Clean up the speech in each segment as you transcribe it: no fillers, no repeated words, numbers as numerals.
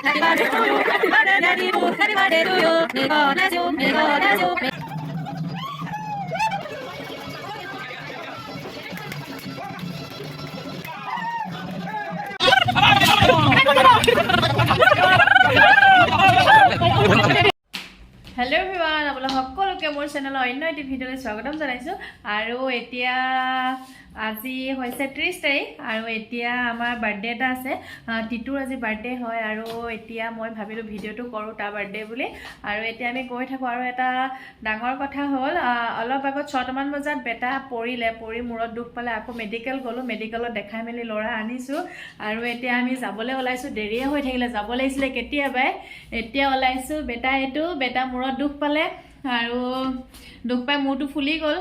Happy birthday to you. Happy birthday to you. Happy birthday to you. May God bless you. May God bless you. Hello everyone आपलोक सकलोके मोर channel अन्य एटी भिडिओले स्वागतम जानाइছো आरो एतिया আজি হৈছে 30 তাৰিখ আৰু এতিয়া আমাৰ বাৰ্থডে এটা আছে টিটুৰ আজি বাৰ্থডে হয় আৰু এতিয়া মই ভাবিলো ভিডিওটো কৰো তাৰ বাৰ্থডে বুলি আৰু এতিয়া আমি গৈ থাকো আৰু এটা ডাঙৰ কথা হ'ল অলপ আগত 6টা মান বজাত বেটা পৰি মূৰত দুখ পালে আকৌ মেডিকেল গলো মেডিকেলত দেখাই মেলি লৰা আনিছো আৰু এতিয়া আমি যাবলৈ ওলাইছো দেৰিয়ে হৈ থাকিলে যাব লাগিছিলে কেতিয়াবাই এতিয়া ওলাইছো বেটা মূৰত দুখ পালে আৰু দুখ পাই মূৰটো ফুলি গ'ল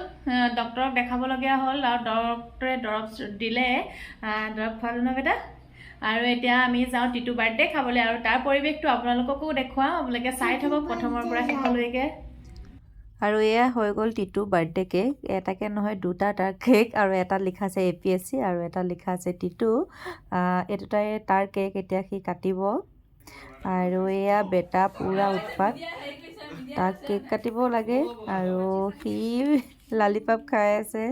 ডক্টৰক দেখাব লগিয়া হ'ল আৰু ডক্টৰে দৰব দিলে দৰব খোৱালো ন বেটা আৰু এতিয়া আমি যাওঁ টিটু বাৰ্থডে খাবলৈ আৰু তাৰ পৰিৱেশটো আপোনালোককো দেখুৱাম আপোনালোকে চাই থাকক প্ৰথমৰ পৰা শেষলৈকে আৰু এয়া হৈ গ'ল টিটু বাৰ্থডে কেক এটাকে নহয় দুটা তাৰ কেক আৰু এটা লিখা আছে এপিএসসি আৰু এটা লিখা আছে টিটু এটাই তাৰ কেক এতিয়া সি কাটিব আৰু এয়া বেটা পুৰা উৎপাত তাক কেক কাটিব লাগে আৰু সি লালিপপ খাই আছে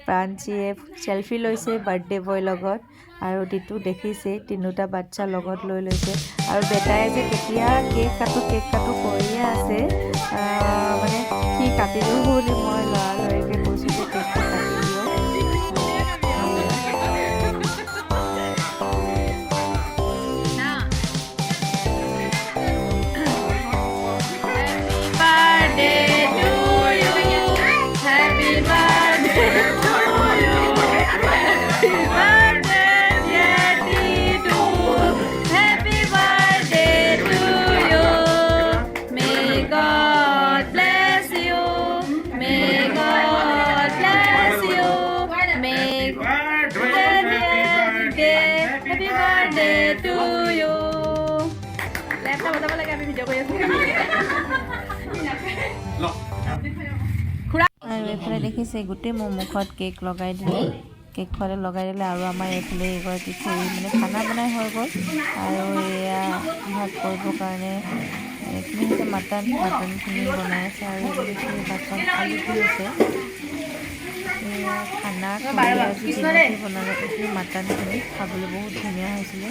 প্ৰাঞ্চিয়ে সেলফি লৈছে বাৰ্থডে বয় লগত আৰু টিটু দেখিছে তিনিটা বাচ্চা লগত লৈ লৈছে আৰু বেটাই যে কেতিয়া কেক কাটো কৰিয়ে আছে মানে সি কাটিলো বুলি মই লৰালৰিকে কৈছো যে কেকটো কাটি দিও আৰু এইফালে দেখিছে গোটেই মোৰ মুখত কেক লগাই দিলে কেক খোৱালে লগাই দিলে আৰু আমাৰ এইফালে এগৰাকী খুৰী মানে খানা বনাই হৈ গ'ল আৰু এয়া ভাত কৰিবৰ কাৰণে এইখিনি হৈছে মাটনখিনি বনাই আছে আৰু এইখিনি বাচন আলু দি আছে খানা বনালে এইখিনি মাটনখিনি খাবলৈ বহুত ধুনীয়া হৈছিলে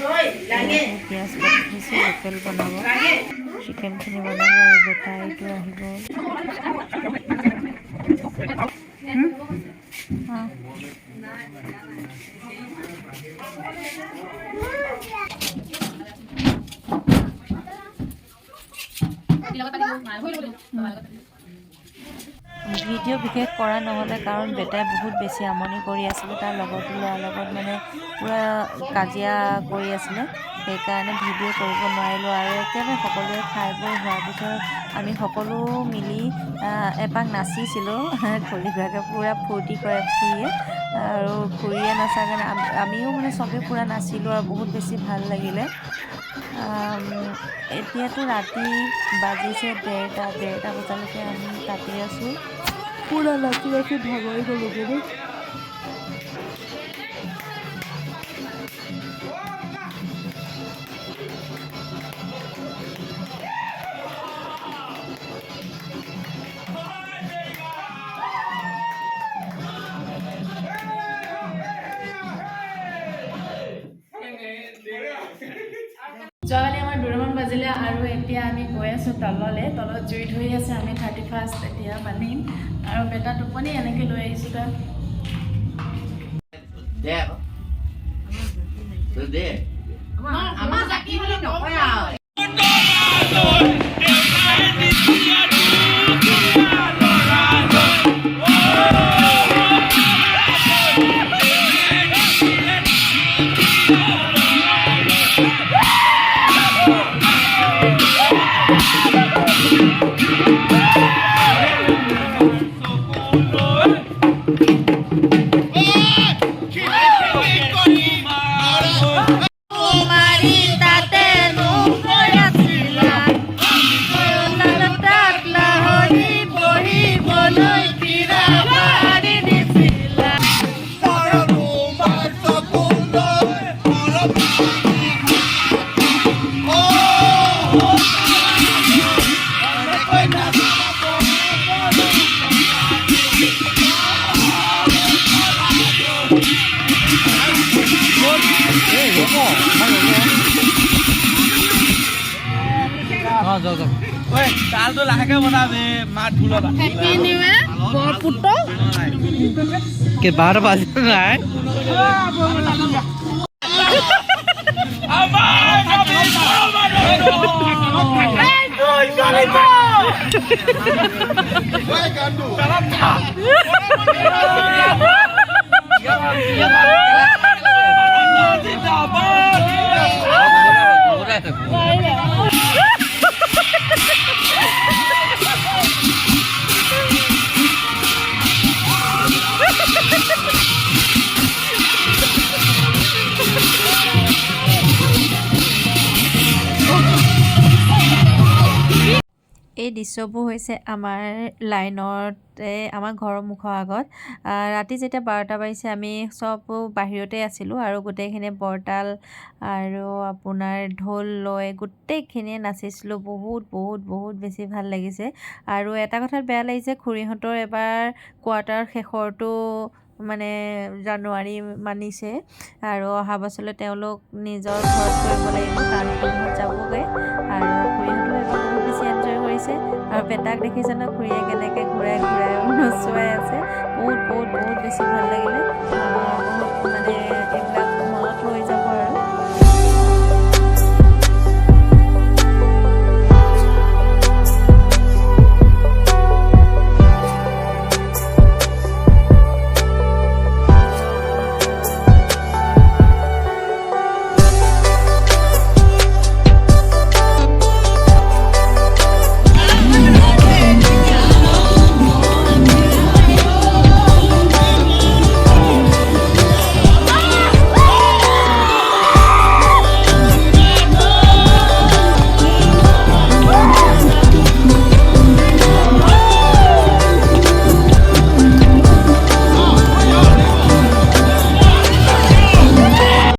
পিঁয়াজ কাটি দিছে লোকেল বনাব চিকেনখিনি বনাব আৰু বেটা এইটো আহিব ভিডিও বিশেষ কৰা নহলে কাৰণ বেটাই বহুত বেছি আমনি কৰি আছিল তাৰ লগতো লোৱাৰ লগত মানে পুৰা কাজিয়া কৰি আছিল সেইকাৰণে ভিডিও কৰিব নোৱাৰিলো আৰু একেবাৰে সকলোৱে খাই বৈ হোৱাৰ পিছত আমি সকলো মিলি এপাক নাচিছিলো খুৰীগৰাকীয়ে পুৰা ফূৰ্তি কৰে খুৰীয়ে আৰু খুৰীয়ে নাচাৰ কাৰণে আমিও মানে চবেই পুৰা নাচিলো আৰু বহুত বেছি ভাল লাগিলে এতিয়াতো ৰাতি বাজিছে 1:30 বজালৈকে আমি কাটি আছো পুৰা নাচি ভাগৰি গ'লো যোৱাকালি আমাৰ 2মান বাজিলে আৰু এতিয়া আমি গৈ আছো তলত জুই ধৰি আছে আমি 31st এতিয়া বান্ধিম আৰু বেটা টোপনি এনেকৈ লৈ আহিছোঁ Maria তালটো লাহেকে বনাবি মাত ভুলবা Happy New Year, বৰপুত্ৰ। কে 12 বাজে নাই এই দৃশ্যবোৰ হৈছে আমাৰ লাইনতে আমাৰ ঘৰৰ মুখৰ আগত ৰাতি যেতিয়া 12টা বাজিছে আমি চব বাহিৰতে আছিলোঁ আৰু গোটেইখিনি বৰতাল আৰু আপোনাৰ ঢোল লৈ গোটেইখিনিয়ে নাচিছিলোঁ বহুত বেছি ভাল লাগিছে আৰু এটা কথাত বেয়া লাগিছে খুৰীহঁতৰ এবাৰ কোৱাৰ্টাৰ শেষৰটো মানে জানুৱাৰী মানিছে আৰু অহা বছৰলৈ তেওঁলোক নিজৰ ঘৰত কৰিব লাগিব কাৰণ খুৰীহঁত যাবগৈ আৰু খুৰীহঁতো এবাৰ বহুত বেছি এনজয় কৰিছে আৰু বেটাক দেখিছে ন খুৰীয়ে কেনেকৈ ঘূৰাই নচুৱাই আছে বহুত বেছি ভাল লাগিলে